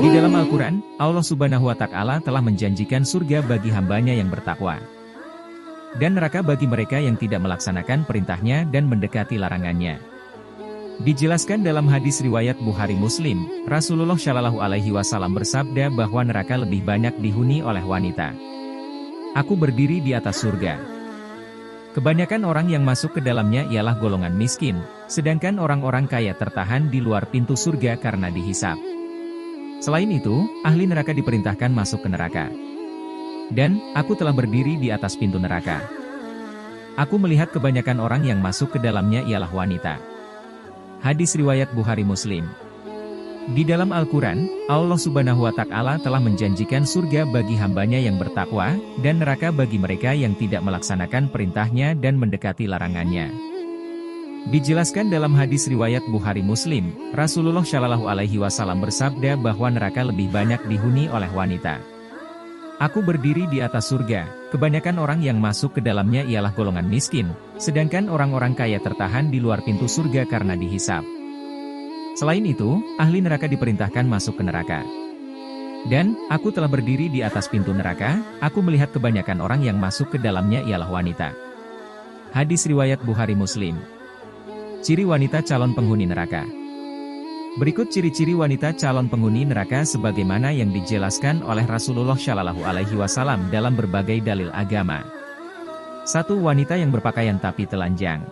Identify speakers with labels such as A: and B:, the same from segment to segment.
A: Di dalam Al-Quran, Allah Subhanahu wa Ta'ala telah menjanjikan surga bagi hambanya yang bertakwa, dan neraka bagi mereka yang tidak melaksanakan perintahnya dan mendekati larangannya. Dijelaskan dalam hadis riwayat Bukhari Muslim, Rasulullah Shallallahu Alaihi Wasallam bersabda bahwa neraka lebih banyak dihuni oleh wanita. Aku berdiri di atas surga. Kebanyakan orang yang masuk ke dalamnya ialah golongan miskin, sedangkan orang-orang kaya tertahan di luar pintu surga karena dihisap. Selain itu, ahli neraka diperintahkan masuk ke neraka. Dan, aku telah berdiri di atas pintu neraka. Aku melihat kebanyakan orang yang masuk ke dalamnya ialah wanita. Hadis riwayat Bukhari Muslim. Di dalam Al-Quran, Allah Subhanahu wa Ta'ala telah menjanjikan surga bagi hambanya yang bertakwa, dan neraka bagi mereka yang tidak melaksanakan perintahnya dan mendekati larangannya. Dijelaskan dalam hadis riwayat Bukhari Muslim, Rasulullah Shallallahu Alaihi Wasallam bersabda bahwa neraka lebih banyak dihuni oleh wanita. Aku berdiri di atas surga, kebanyakan orang yang masuk ke dalamnya ialah golongan miskin, sedangkan orang-orang kaya tertahan di luar pintu surga karena dihisap. Selain itu, ahli neraka diperintahkan masuk ke neraka. Dan, aku telah berdiri di atas pintu neraka, aku melihat kebanyakan orang yang masuk ke dalamnya ialah wanita. Hadis riwayat Bukhari Muslim. Ciri wanita calon penghuni neraka. Berikut ciri-ciri wanita calon penghuni neraka sebagaimana yang dijelaskan oleh Rasulullah Shallallahu Alaihi Wasallam dalam berbagai dalil agama. 1. Wanita yang berpakaian tapi telanjang.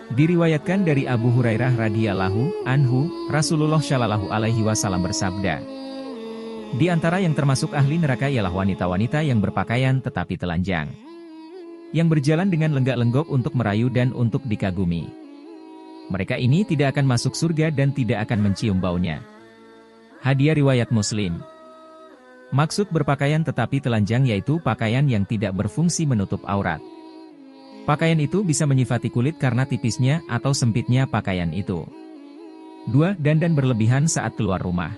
A: Diriwayatkan dari Abu Hurairah radhiyallahu anhu, Rasulullah Shallallahu Alaihi Wasallam bersabda, di antara yang termasuk ahli neraka ialah wanita-wanita yang berpakaian tetapi telanjang, yang berjalan dengan lenggak-lenggok untuk merayu dan untuk dikagumi. Mereka ini tidak akan masuk surga dan tidak akan mencium baunya. Hadiah riwayat Muslim. Maksud berpakaian tetapi telanjang yaitu pakaian yang tidak berfungsi menutup aurat. Pakaian itu bisa menyifati kulit karena tipisnya atau sempitnya pakaian itu. 2. Dandan berlebihan saat keluar rumah.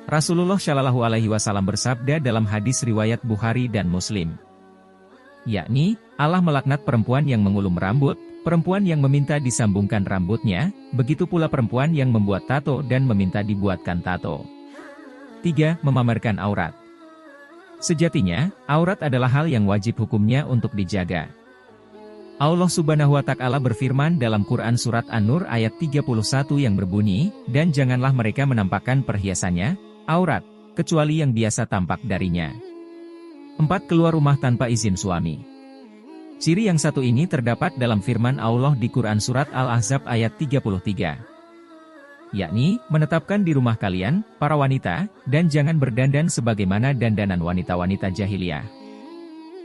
A: Rasulullah Shallallahu Alaihi Wasallam bersabda dalam hadis riwayat Bukhari dan Muslim, yakni, Allah melaknat perempuan yang mengulum rambut, perempuan yang meminta disambungkan rambutnya, begitu pula perempuan yang membuat tato dan meminta dibuatkan tato. 3. Memamerkan aurat. Sejatinya, aurat adalah hal yang wajib hukumnya untuk dijaga. Allah Subhanahu wa Ta'ala berfirman dalam Quran Surat An-Nur ayat 31 yang berbunyi, dan janganlah mereka menampakkan perhiasannya, aurat, kecuali yang biasa tampak darinya. 4. Keluar rumah tanpa izin suami. Ciri yang satu ini terdapat dalam firman Allah di Quran Surat Al-Ahzab ayat 33. Yakni, menetapkan di rumah kalian, para wanita, dan jangan berdandan sebagaimana dandanan wanita-wanita jahiliyah.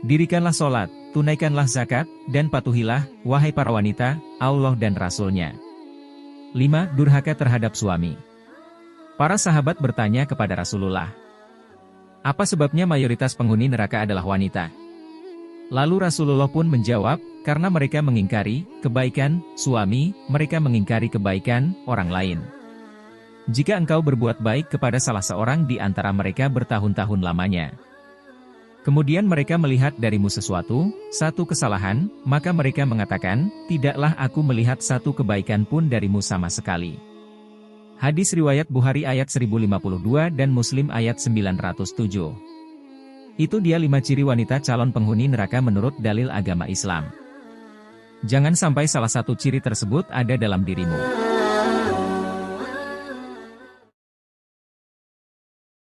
A: Dirikanlah sholat, tunaikanlah zakat, dan patuhilah, wahai para wanita, Allah dan Rasul-Nya. 5. Durhaka terhadap suami. Para sahabat bertanya kepada Rasulullah, apa sebabnya mayoritas penghuni neraka adalah wanita? Lalu Rasulullah pun menjawab, karena mereka mengingkari kebaikan suami, mereka mengingkari kebaikan orang lain. Jika engkau berbuat baik kepada salah seorang di antara mereka bertahun-tahun lamanya, kemudian mereka melihat darimu satu kesalahan, maka mereka mengatakan, tidaklah aku melihat satu kebaikan pun darimu sama sekali. Hadis riwayat Bukhari ayat 1052 dan Muslim ayat 907. Itu dia 5 ciri wanita calon penghuni neraka menurut dalil agama Islam. Jangan sampai salah satu ciri tersebut ada dalam dirimu.